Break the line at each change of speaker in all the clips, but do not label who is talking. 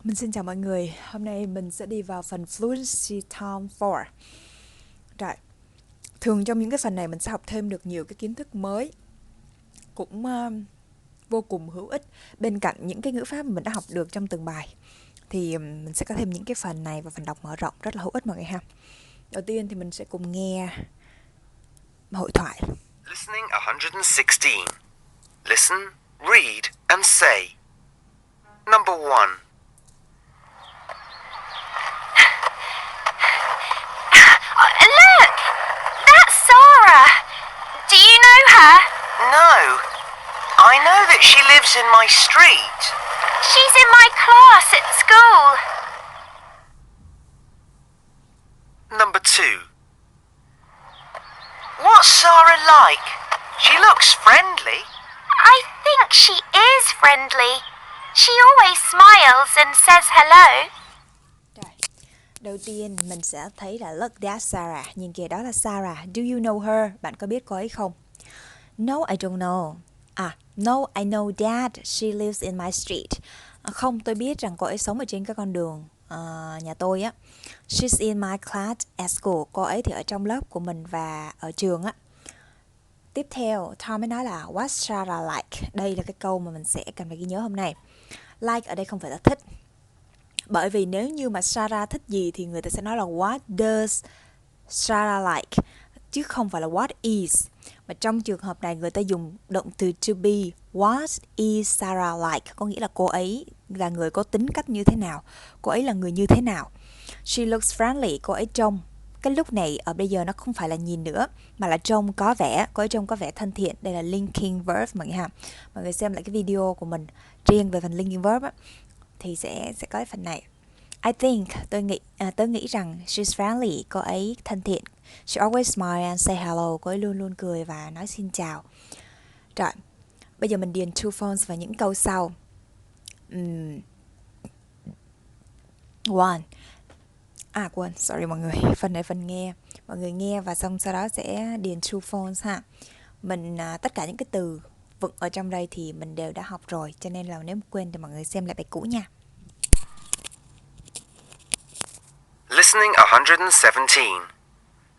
Mình xin chào mọi người. Hôm nay mình sẽ đi vào phần Fluency Time 4. Rồi, thường trong những cái phần này mình sẽ học thêm được nhiều cái kiến thức mới, cũng vô cùng hữu ích. Bên cạnh những cái ngữ pháp mà mình đã học được trong từng bài, thì mình sẽ có thêm những cái phần này và phần đọc mở rộng rất là hữu ích mọi người ha. Đầu tiên thì mình sẽ cùng nghe hội thoại.
Listening 116. Listen, read, and say. Number 1.
Look! That's Sarah! Do you know her?
No. I know that she lives in my street.
She's in my class at school.
Number 2. What's Sarah like? She looks friendly.
I think she is friendly. She always smiles and says hello.
Rồi, đầu tiên mình sẽ thấy là look, that's Sarah. Nhìn kìa, đó là Sarah. Do you know her? Bạn có biết cô ấy không? No, I don't know. No, I know that she lives in my street. Không, tôi biết rằng cô ấy sống ở trên cái con đường nhà tôi á. She's in my class at school. Cô ấy thì ở trong lớp của mình và ở trường á. Tiếp theo, Tom mới nói là what's Sarah like? Đây là cái câu mà mình sẽ cần phải ghi nhớ hôm nay. Like ở đây không phải là thích. Bởi vì nếu như mà Sarah thích gì thì người ta sẽ nói là what does Sarah like, chứ không phải là what is. Mà trong trường hợp này người ta dùng động từ to be. What is Sarah like? Có nghĩa là cô ấy là người có tính cách như thế nào, cô ấy là người như thế nào. She looks friendly. Cô ấy trông, cái lúc này ở bây giờ nó không phải là nhìn nữa mà là trông có vẻ, cô ấy trông có vẻ thân thiện. Đây là linking verb mọi người ha. Mọi người xem lại cái video của mình riêng về phần linking verb á, thì sẽ có cái phần này. I think, tôi nghĩ rằng she's friendly, cô ấy thân thiện. She always smile and say hello, cô ấy luôn luôn cười và nói xin chào. Rồi, bây giờ mình điền true false vào những câu sau. One. Quên, sorry mọi người, phần này phần nghe. Mọi người nghe và xong sau đó sẽ điền true false ha. Mình tất cả những cái từ vựng ở trong đây thì mình đều đã học rồi, cho nên là nếu quên thì mọi người xem lại bài cũ nha.
Listening 117.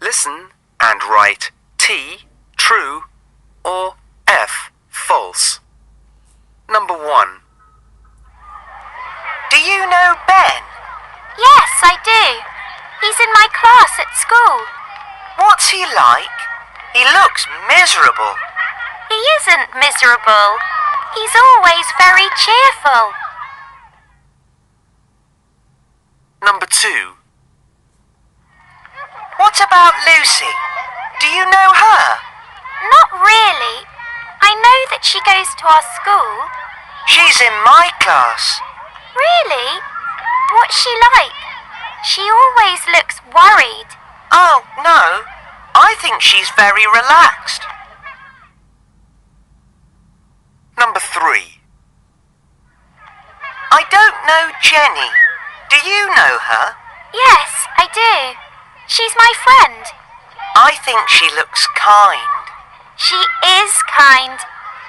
Listen and write T, true, or F, false. Number 1. Do you know Ben?
Yes, I do. He's in my class at school.
What's he like? He looks miserable.
He isn't miserable. He's always very cheerful.
Number 2. What about Lucy? Do you know her?
Not really. I know that she goes to our school.
She's in my class.
Really? What's she like? She always looks worried.
Oh, no. I think she's very relaxed. Number 3. I don't know Jenny. Do you know her?
Yes, I do. She's my friend.
I think she looks kind.
She is kind.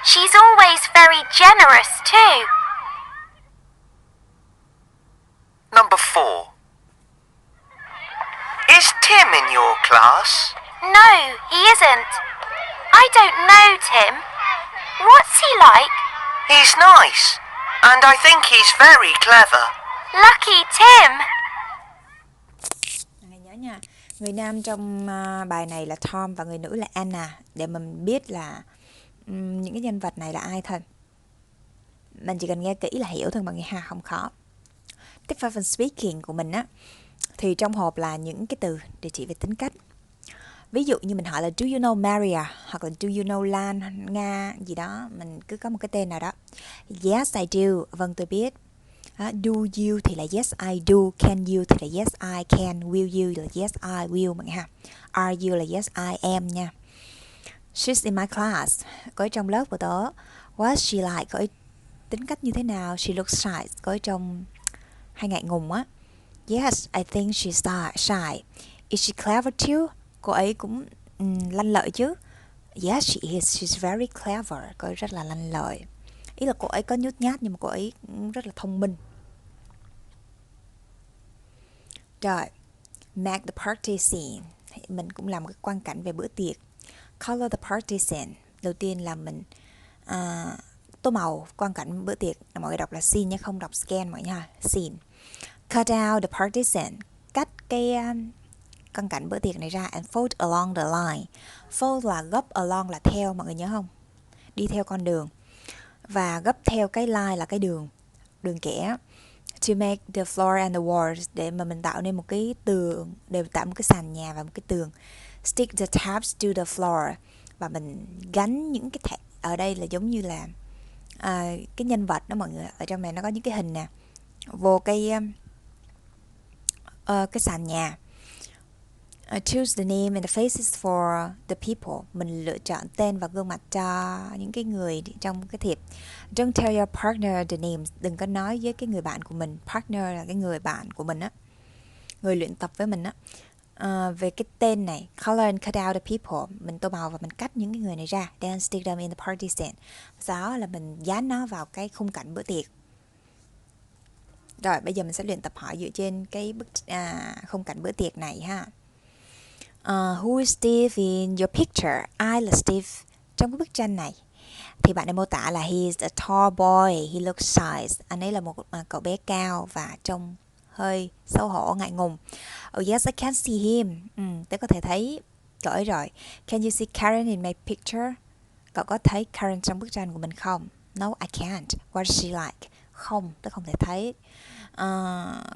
She's always very generous too.
Number 4. Is Tim in your class?
No, he isn't. I don't know Tim. What's he like?
He's nice, and I think he's very clever.
Lucky Tim.
Nhớ nha, người nam trong bài này là Tom và người nữ là Anna, để mình biết là những cái nhân vật này là ai thôi. Mình chỉ cần nghe kỹ là hiểu thôi mọi người ha, không khó. Tiếp vào phần speaking của mình á, thì trong hộp là những cái từ để chỉ về tính cách. Ví dụ như mình hỏi là do you know Maria, hoặc là do you know Lan, Nga gì đó, mình cứ có một cái tên nào đó. Yes I do, vâng tôi biết. Do you thì là yes I do, can you thì là yes I can, will you là yes I will mọi người ha. Are you là yes I am nha. She's in my class, cô ấy trong lớp của tớ. What's she like, cô ấy tính cách như thế nào. She looks shy, cô ấy trông hay ngại ngùng á. Yes, I think she's shy. Is she clever too? Cô ấy cũng lanh lợi chứ. Yes, she is. She's very clever. Cô ấy rất là lanh lợi. Ý là cô ấy có nhút nhát nhưng mà cô ấy rất là thông minh. Rồi, make the party scene. Mình cũng làm cái quang cảnh về bữa tiệc. Color the party scene. Đầu tiên là mình tô màu quang cảnh bữa tiệc. Mọi người đọc là scene nhé, không đọc scan mọi người ha. Scene. Cut out the party scene. Cắt cái quang cảnh bữa tiệc này ra and fold along the line. Fold là gấp, along là theo, mọi người nhớ không? Đi theo con đường. Và gấp theo cái line là cái đường kẻ. To make the floor and the walls, để mà mình tạo nên một cái tường, để tạo một cái sàn nhà và một cái tường. Stick the tabs to the floor, và mình gắn những cái thẻ. Ở đây là giống như là cái nhân vật đó mọi người. Ở trong này nó có những cái hình nè, vô cái sàn nhà. Choose the name and the faces for the people. Mình lựa chọn tên và gương mặt cho những cái người trong cái thiệp. Don't tell your partner the names. Đừng có nói với cái người bạn của mình. Partner là cái người bạn của mình á, người luyện tập với mình á. Về cái tên này, color and cut out the people. Mình tô màu và mình cắt những cái người này ra. Then stick them in the party scene. Sau đó là mình dán nó vào cái khung cảnh bữa tiệc. Rồi bây giờ mình sẽ luyện tập hỏi dựa trên cái khung cảnh bữa tiệc này ha. Who is Steve in your picture? Ai là Steve trong cái bức tranh này? Thì bạn ấy mô tả là he is a tall boy, he looks shy. Anh ấy là một cậu bé cao và trông hơi xấu hổ, ngại ngùng. Oh yes, I can see him. Tớ có thể thấy cậu ấy rồi. Can you see Karen in my picture? Cậu có thấy Karen trong bức tranh của mình không? No, I can't. What is she like? Không, tớ không thể thấy.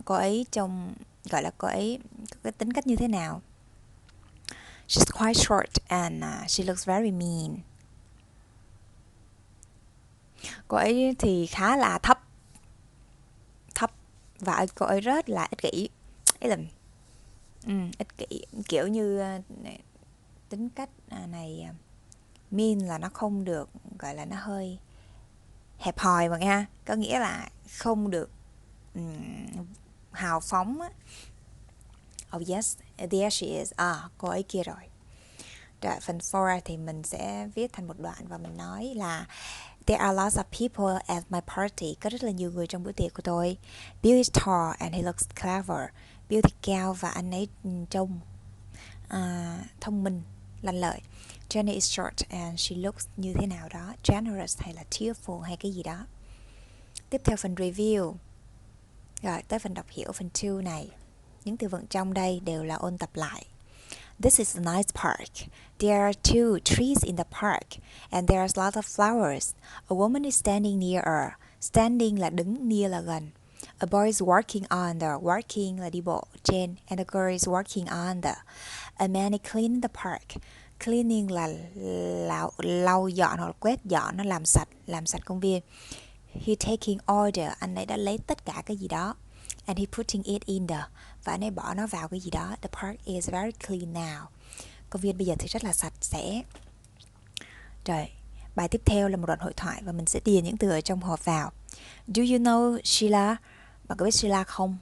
Cô ấy trông, gọi là cô ấy có cái tính cách như thế nào? She's quite short and she looks very mean. Cô ấy thì khá là thấp và cô ấy rất là ích kỷ. Ý là ích kỷ, kiểu như tính cách này mean là nó không được, gọi là nó hơi hẹp hòi mà nghe, có nghĩa là không được hào phóng á. Oh yes, there she is. Cô ấy kia rồi. Rồi phần 4 thì mình sẽ viết thành một đoạn và mình nói là there are lots of people at my party. Có rất là nhiều người trong bữa tiệc của tôi. Bill is tall and he looks clever. Bill thì cao và anh ấy trông thông minh, lanh lợi. Jenny is short and she looks như thế nào đó, generous hay là cheerful hay cái gì đó. Tiếp theo phần review. Rồi tới phần đọc hiểu phần 2 này. Những từ vựng trong đây đều là ôn tập lại. This is a nice park. There are 2 trees in the park and there's lots of flowers. A woman is standing near her. Standing là đứng, near là gần. A boy is walking on the. Walking là đi bộ trên. And a girl is walking on the. A man is cleaning the park. Cleaning là lau dọn hoặc quét dọn, nó làm sạch công viên. He taking order. Anh ấy đã lấy tất cả cái gì đó. And he putting it in the. Và anh ấy bỏ nó vào cái gì đó. The park is very clean now. Công viên bây giờ thì rất là sạch sẽ. Rồi, bài tiếp theo là một đoạn hội thoại và mình sẽ điền những từ ở trong hộp vào. Do you know Sheila? Bạn có biết Sheila không?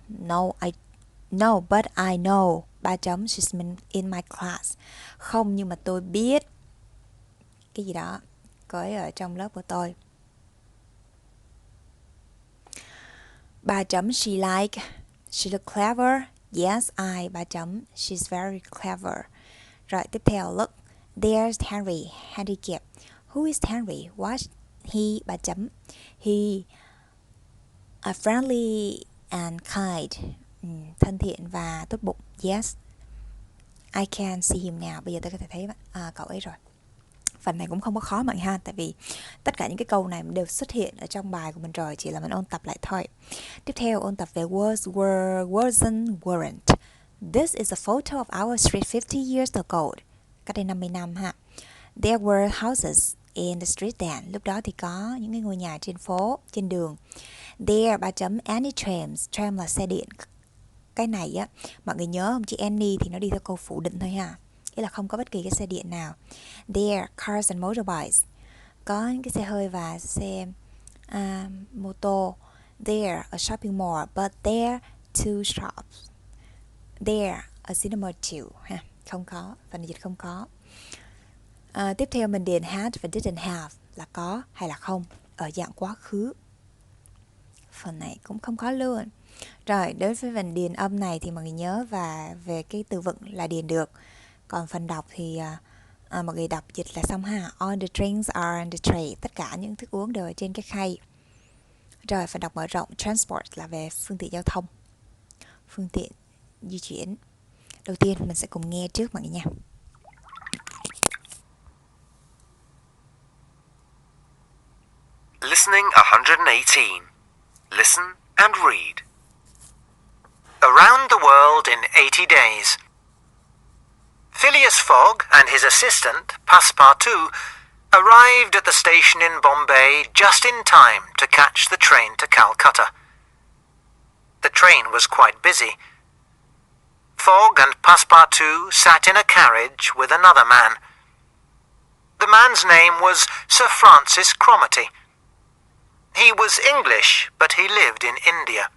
No, but I know. 3 chấm, she's in my class. Không, nhưng mà tôi biết cái gì đó. Cô ấy ở trong lớp của tôi. 3 chấm, she look clever. Yes, 3 chấm, she's very clever. Rồi, tiếp theo, look. There's Henry. Henry kìa. Who is Henry? What? He, 3 chấm. He are friendly and kind. Thân thiện và tốt bụng. Yes, I can see him now. Bây giờ tôi có thể thấy cậu ấy rồi. Phần này cũng không có khó mọi người ha, tại vì tất cả những cái câu này đều xuất hiện ở trong bài của mình rồi, chỉ là mình ôn tập lại thôi. Tiếp theo ôn tập về was, were, wasn't, weren't. This is a photo of our street 50 years ago. Cách đây 50 năm ha. There were houses in the street then. Lúc đó thì có những cái ngôi nhà trên phố, trên đường. There, 3 chấm, any trams. Tram là xe điện. Cái này á, mọi người nhớ không, chữ any thì nó đi theo câu phủ định thôi ha. Ý là không có bất kỳ cái xe điện nào. There, cars and motorbikes. Có những cái xe hơi và xe mô tô. There, a shopping mall. But there, 2 shops. There, a cinema too. Ha, không có, phần dịch không có. Tiếp theo mình điền had và didn't have là có hay là không ở dạng quá khứ. Phần này cũng không khó luôn. Rồi, đối với phần điền âm này thì mọi người nhớ và về cái từ vựng là điền được. Còn phần đọc thì mọi người đọc dịch là xong ha. All the drinks are on the tray. Tất cả những thức uống đều ở trên cái khay. Rồi, phần đọc mở rộng. Transport là về phương tiện giao thông, phương tiện di chuyển. Đầu tiên mình sẽ cùng nghe trước mọi người nha.
Listening 118. Listen and read. Around the world in 80 days. Phileas Fogg and his assistant, Passepartout, arrived at the station in Bombay just in time to catch the train to Calcutta. The train was quite busy. Fogg and Passepartout sat in a carriage with another man. The man's name was Sir Francis Cromarty. He was English, but he lived in India.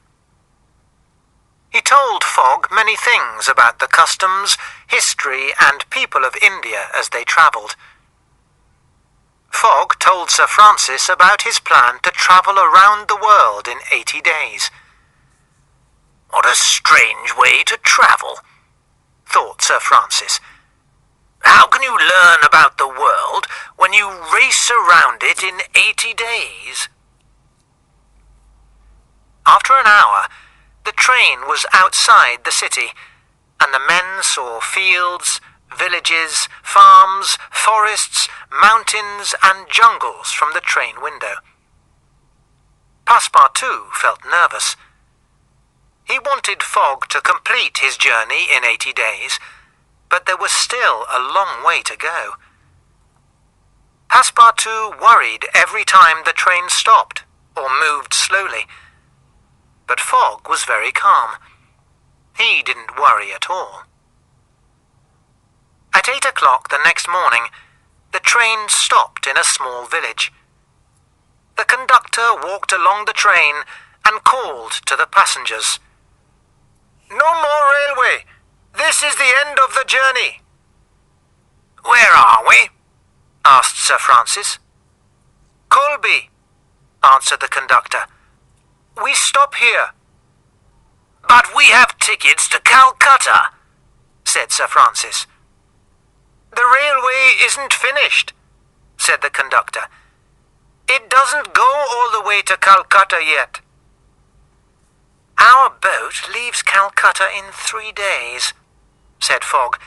He told Fogg many things about the customs, history, and people of India as they travelled. Fogg told Sir Francis about his plan to travel around the world in 80 days. What a strange way to travel, thought Sir Francis. How can you learn about the world when you race around it in 80 days? After an hour, the train was outside the city, and the men saw fields, villages, farms, forests, mountains, and jungles from the train window. Passepartout felt nervous. He wanted Fogg to complete his journey in 80 days, but there was still a long way to go. Passepartout worried every time the train stopped or moved slowly. But Fogg was very calm. He didn't worry at all. At 8 o'clock the next morning, the train stopped in a small village. The conductor walked along the train and called to the passengers. No more railway. This is the end of the journey. Where are we? Asked Sir Francis. Colby, answered the conductor. We stop here. But we have tickets to Calcutta, said Sir Francis. The railway isn't finished, said the conductor. It doesn't go all the way to Calcutta yet. Our boat leaves Calcutta in 3 days, said Fogg.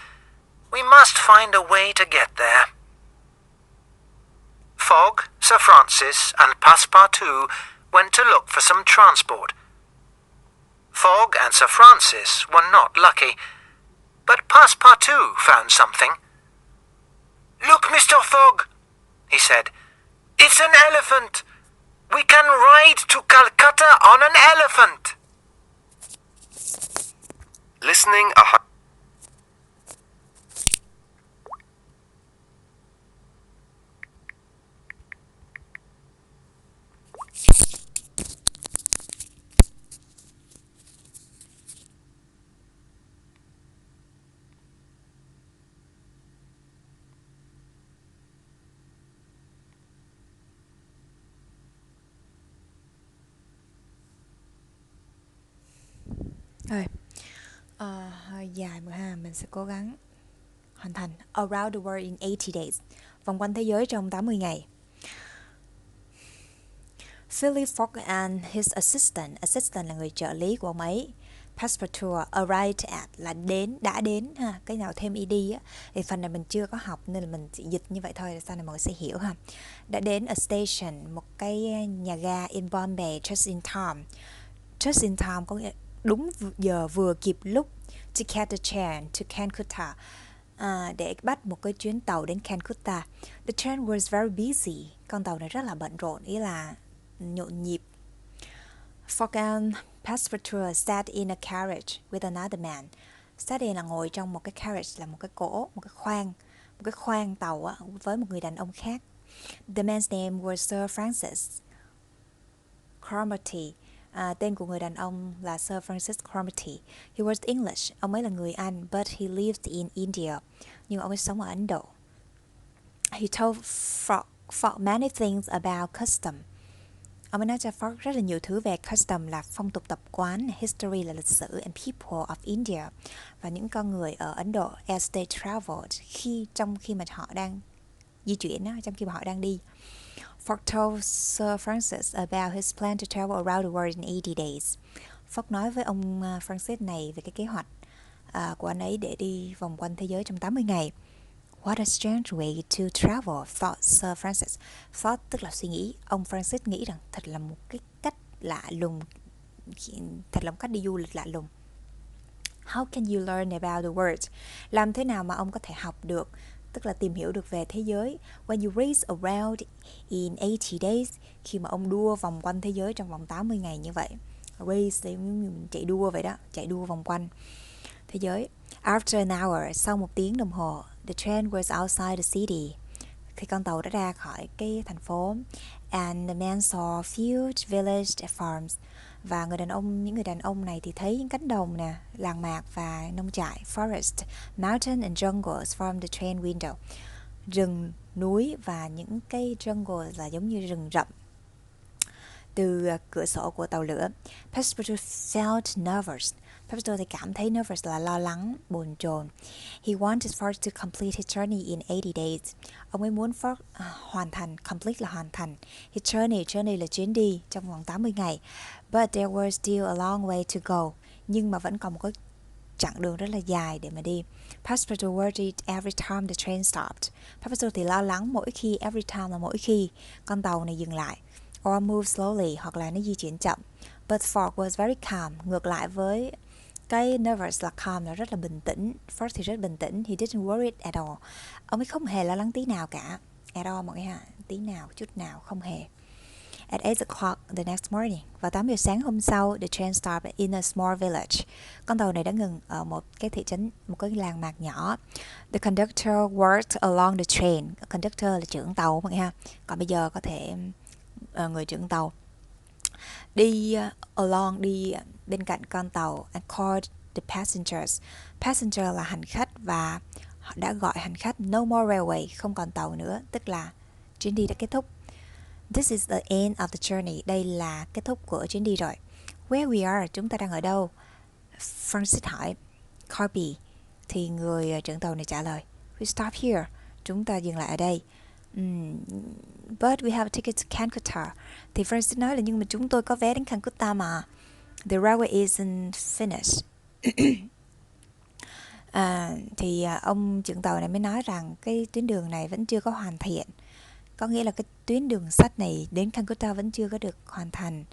We must find a way to get there. Fogg, Sir Francis, and Passepartout went to look for some transport. Fogg and Sir Francis were not lucky, but Passepartout found something. Look, Mr. Fogg, he said. It's an elephant. We can ride to Calcutta on an elephant. Listening
Rồi, hơi dài mà ha, mình sẽ cố gắng hoàn thành. Around the world in 80 days, vòng quanh thế giới trong 80 ngày. Philip Fogg and his assistant là người trợ lý của ông ấy. Passepartout arrived at là đã đến ha, cái nào thêm ed á thì phần này mình chưa có học nên là mình chỉ dịch như vậy thôi, sau này mọi người sẽ hiểu ha. Đã đến a station, một cái nhà ga in Bombay, just in time. Just in time có nghĩa đúng giờ, vừa kịp lúc. To catch the train to Calcutta, để bắt một cái chuyến tàu đến Calcutta. The train was very busy. Con tàu này rất là bận rộn, ý là nhộn nhịp. Fogg and Passepartout sat in a carriage with another man. Sat in là ngồi trong một cái carriage, là một cái cỗ, một cái khoang tàu á, với một người đàn ông khác. The man's name was Sir Francis Cromarty. Tên của người đàn ông là Sir Francis Cromarty. He was English. Ông ấy là người Anh, but he lived in India. Nhưng ông ấy sống ở Ấn Độ. He told Fogg many things about custom. Ông ấy nói cho Fogg rất là nhiều thứ về custom là phong tục tập quán, history là lịch sử, and people of India và những con người ở Ấn Độ as they traveled trong khi mà họ đang di chuyển đó, trong khi mà họ đang đi. Fogg told Sir Francis about his plan to travel around the world in 80 days. Fogg nói với ông Francis này về cái kế hoạch của anh ấy để đi vòng quanh thế giới trong 80 ngày. What a strange way to travel, thought Sir Francis. Thought tức là suy nghĩ. Ông Francis nghĩ rằng thật là một cái cách lạ lùng, thật là một cách đi du lịch lạ lùng. How can you learn about the world? Làm thế nào mà ông có thể học được, tức là tìm hiểu được về thế giới? When you race around in 80 days, khi mà ông đua vòng quanh thế giới trong vòng 80 ngày như vậy. Race thì chạy đua vậy đó, chạy đua vòng quanh thế giới. After an hour, sau 1 tiếng đồng hồ, the train was outside the city. Khi con tàu đã ra khỏi cái thành phố, and the man saw fields, village, farms. Và những người đàn ông này thì thấy những cánh đồng nè, làng mạc và nông trại, forest, mountain and jungles from the train window. Rừng, núi và những cái jungle là giống như rừng rậm từ cửa sổ của tàu lửa. Passepartout felt nervous. Passepartout thì cảm thấy nervous là lo lắng, bồn chồn. He wanted Fogg to complete his journey in 80 days. Ông ấy muốn Fogg hoàn thành, complete là hoàn thành. His journey là chuyến đi trong vòng 80 ngày. But there was still a long way to go. Nhưng mà vẫn còn một cái chặng đường rất là dài để mà đi. Passepartout worried every time the train stopped. Passepartout thì lo lắng mỗi khi, every time là mỗi khi con tàu này dừng lại. Or move slowly, hoặc là nó di chuyển chậm. But Fogg was very calm. Ngược lại với cái nervous là calm, là rất là bình tĩnh. Fogg thì rất bình tĩnh. He didn't worry at all. Ông ấy không hề lo lắng tí nào cả. At all mọi người ha. Tí nào, chút nào, không hề. At 8 o'clock the next morning, vào 8 giờ sáng hôm sau, the train stopped in a small village. Con tàu này đã ngừng ở một cái thị trấn, một cái làng mạc nhỏ. The conductor worked along the train. Conductor là trưởng tàu mọi người ha. Còn bây giờ có thể người trưởng tàu đi along, đi bên cạnh con tàu, and called the passengers. Passenger là hành khách và họ đã gọi hành khách. No more railway, không còn tàu nữa, tức là chuyến đi đã kết thúc. This is the end of the journey. Đây là kết thúc của chuyến đi rồi. Where we are, chúng ta đang ở đâu? Francis hỏi. Corby, thì người trưởng tàu này trả lời. We stop here. Chúng ta dừng lại ở đây. But we have a ticket to Calcutta. Thì Francis nói là nhưng mà chúng tôi có vé đến Calcutta mà. The railway isn't finished. Thì ông trưởng tàu này mới nói rằng cái tuyến đường này vẫn chưa có hoàn thiện. Có nghĩa là cái tuyến đường sắt này đến Calcutta vẫn chưa có được hoàn thành.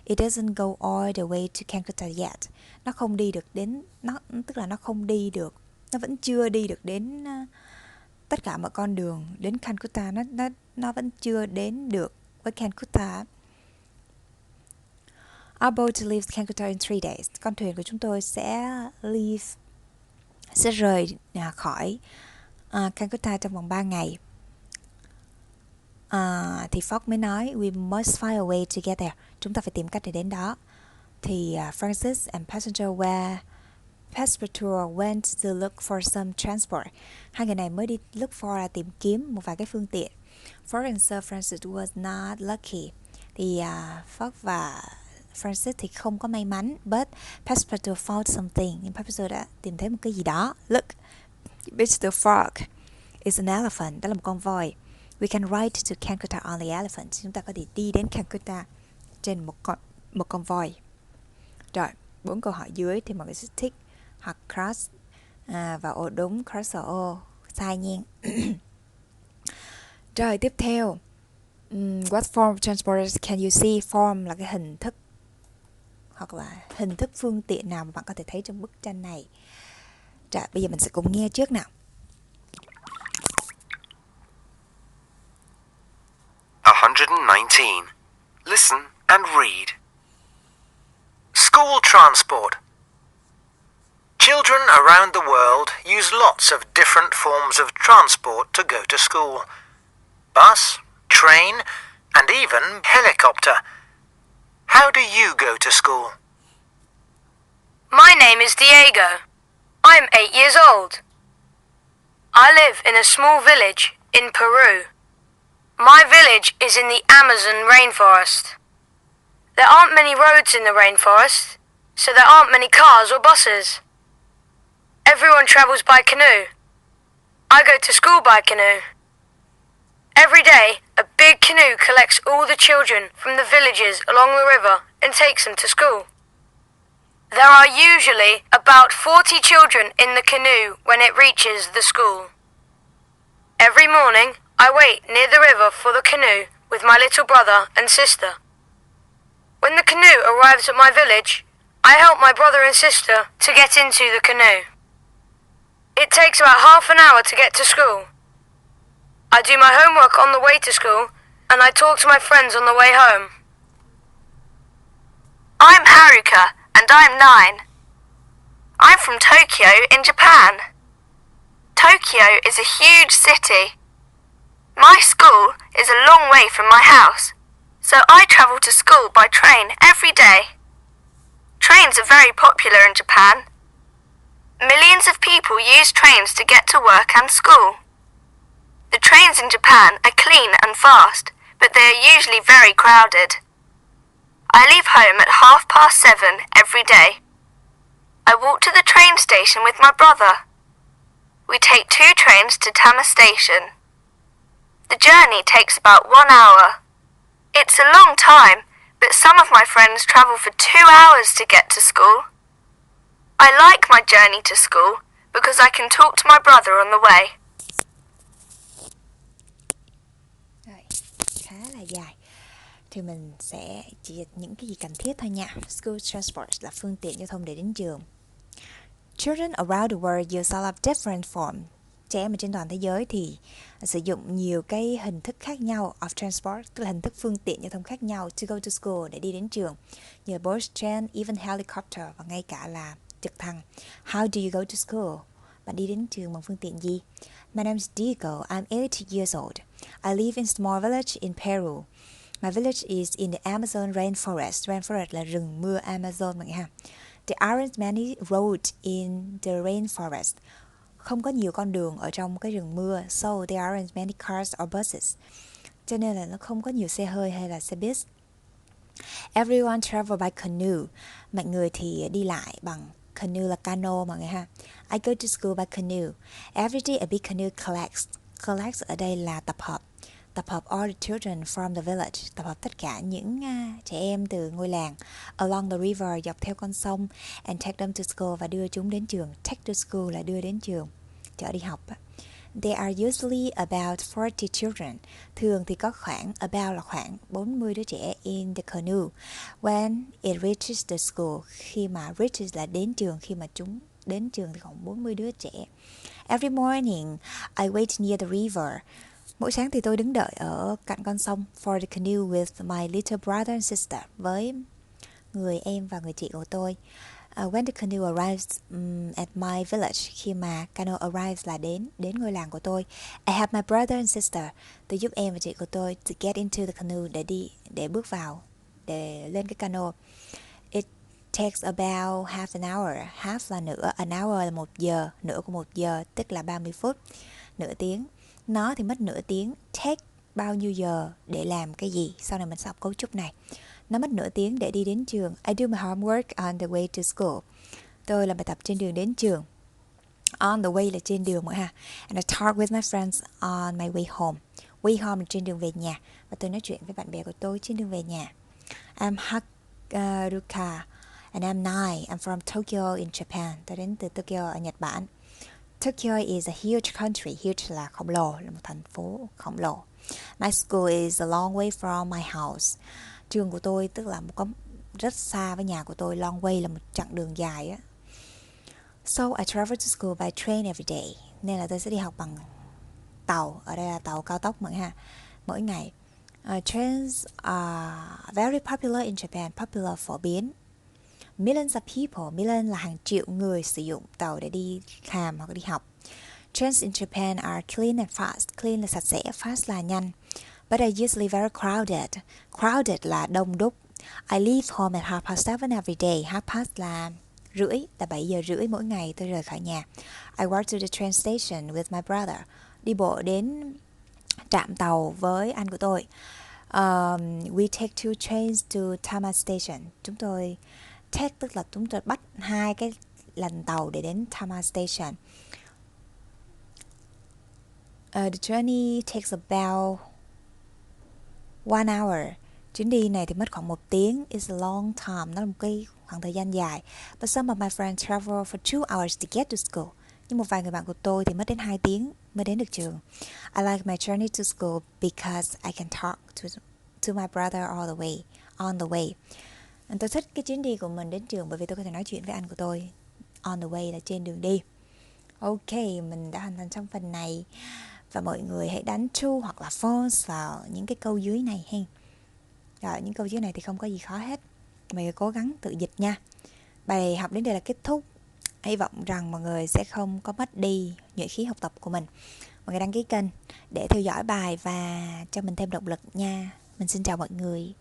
It doesn't go all the way to Calcutta yet. Nó không đi được đến, tức là nó không đi được, nó vẫn chưa đi được đến tất cả mọi con đường đến Calcutta. Nó vẫn chưa đến được với Calcutta. Our boat leaves Calcutta in 3 days. Con thuyền của chúng tôi sẽ rời khỏi Calcutta trong vòng 3 ngày. Thì Fogg mới nói we must find a way to get there. Chúng ta phải tìm cách để đến đó. Thì Francis and Passepartout went to look for some transport. Hai người này mới đi look for là tìm kiếm một vài cái phương tiện. Fogg and Sir Francis was not lucky. Thì Fogg và Francis thì không có may mắn. But Passepartout found something. Nhưng Passepartout đã tìm thấy một cái gì đó. Look, Mr. Fogg, it's an elephant. Đó là một con voi. We can ride to Calcutta on the elephant. Chúng ta có thể đi đến Calcutta trên một con voi. Rồi, 4 câu hỏi dưới thì mọi người sẽ tick hoặc cross vào ô đúng, cross vào ô sai nha. Rồi, tiếp theo. What form of transport can you see? Form là cái hình thức hoặc là hình thức phương tiện nào mà bạn có thể thấy trong bức tranh này. Rồi, bây giờ mình sẽ cùng nghe trước nào.
119. Listen and read. School transport. Children around the world use lots of different forms of transport to go to school. Bus, train, and even helicopter. How do you go to school?
My name is Diego. I'm 8 years old. I live in a small village in Peru. My village is in the Amazon rainforest. There aren't many roads in the rainforest, so there aren't many cars or buses. Everyone travels by canoe. I go to school by canoe. Every day, a big canoe collects all the children from the villages along the river and takes them to school. There are usually about 40 children in the canoe when it reaches the school. Every morning, I wait near the river for the canoe with my little brother and sister. When the canoe arrives at my village, I help my brother and sister to get into the canoe. It takes about half an hour to get to school. I do my homework on the way to school, and I talk to my friends on the way home.
I'm Haruka, and I'm 9. I'm from Tokyo in Japan. Tokyo is a huge city. My school is a long way from my house, so I travel to school by train every day. Trains are very popular in Japan. Millions of people use trains to get to work and school. The trains in Japan are clean and fast, but they are usually very crowded. I leave home at 7:30 every day. I walk to the train station with my brother. We take 2 trains to Tama Station. The journey takes about 1 hour. It's a long time, but some of my friends travel for 2 hours to get to school. I like my journey to school because I can talk to my brother on the way.
Rồi, khá là dài. Thì mình sẽ chỉ dịch những cái gì cần thiết thôi nha. School transport là phương tiện giao thông để đến trường. Children around the world use a lot of different forms. Trẻ em trên toàn thế giới thì sử dụng nhiều cái hình thức khác nhau of transport, tức là hình thức phương tiện giao thông khác nhau to go to school, để đi đến trường, như bus, train, even helicopter, và ngay cả là trực thăng. How do you go to school? Bạn đi đến trường bằng phương tiện gì? My name is Diego. I'm 8 years old. I live in a small village in Peru. My village is in the Amazon rainforest. Rainforest là rừng mưa Amazon mọi người ha. There aren't many roads in the rainforest. Không có nhiều con đường ở trong cái rừng mưa. So there aren't many cars or buses. Cho nên là nó không có nhiều xe hơi hay là xe bus. Everyone travel by canoe. Mọi người thì đi lại bằng canoe là cano mọi người ha. I go to school by canoe. Every day a big canoe collects. Collects ở đây là tập hợp. Tập hợp all the children from the village. Tập hợp tất cả những trẻ em từ ngôi làng. Along the river, dọc theo con sông. And take them to school, và đưa chúng đến trường. Take to school là đưa đến trường, chở đi học. There are usually about 40 children. Thường thì có khoảng, about là khoảng 40 đứa trẻ in the canoe. When it reaches the school, khi mà reaches là đến trường, khi mà chúng đến trường thì khoảng 40 đứa trẻ. Every morning, I wait near the river. Mỗi sáng thì tôi đứng đợi ở cạnh con sông for the canoe with my little brother and sister, với người em và người chị của tôi. When the canoe arrives at my village, khi mà canoe arrives là đến ngôi làng của tôi. I help my brother and sister. Tôi giúp em và chị của tôi to get into the canoe, để bước vào, để lên cái canoe. It takes about half an hour. Half là nửa, an hour là 1 giờ, nửa của 1 giờ tức là 30 phút, nửa tiếng. Nó thì mất nửa tiếng. Take bao nhiêu giờ để làm cái gì? Sau này mình sẽ học cấu trúc này. Nó mất nửa tiếng để đi đến trường. I do my homework on the way to school. Tôi làm bài tập trên đường đến trường. On the way là trên đường mọi ha. And I talk with my friends on my way home. Way home là trên đường về nhà. Và tôi nói chuyện với bạn bè của tôi trên đường về nhà. I'm Haruka and I'm 9. I'm from Tokyo in Japan. Tôi đến từ Tokyo ở Nhật Bản. Tokyo is a huge country. Huge là khổng lồ, là một thành phố khổng lồ. My school is a long way from my house. Trường của tôi tức là có rất xa với nhà của tôi. Long way là một chặng đường dài á. So I travel to school by train every day. Nên là tôi sẽ đi học bằng tàu. Ở đây là tàu cao tốc mọi ha, mỗi ngày. Trains are very popular in Japan. Popular, phổ biến. Millions of people, million là hàng triệu người sử dụng tàu để đi làm hoặc đi học. Trains in Japan are clean and fast. Clean là sạch sẽ, fast là nhanh. But they're usually very crowded. Crowded là đông đúc. I leave home at 7:30 every day. 7:30 là rưỡi, là 7 giờ rưỡi mỗi ngày tôi rời khỏi nhà. I walk to the train station with my brother. Đi bộ đến trạm tàu với anh của tôi. We take 2 trains to Tama Station. Chúng tôi take tức là chúng tôi bắt 2 cái lần tàu để đến Tama Station. The journey takes about 1 hour. Chuyến đi này thì mất khoảng 1 tiếng. It's a long time. Nó là một cái khoảng thời gian dài. But some of my friends travel for 2 hours to get to school. Nhưng một vài người bạn của tôi thì mất đến 2 tiếng mới đến được trường. I like my journey to school because I can talk to my brother on the way. Tôi thích cái chuyến đi của mình đến trường bởi vì tôi có thể nói chuyện với anh của tôi. On the way là trên đường đi. Ok, mình đã hoàn thành xong phần này. Và mọi người hãy đánh true hoặc là false vào những cái câu dưới này hen. Rồi, những câu dưới này thì không có gì khó hết. Mọi người cố gắng tự dịch nha. Bài học đến đây là kết thúc. Hy vọng rằng mọi người sẽ không có mất đi nhuệ khí học tập của mình. Mọi người đăng ký kênh để theo dõi bài và cho mình thêm động lực nha. Mình xin chào mọi người.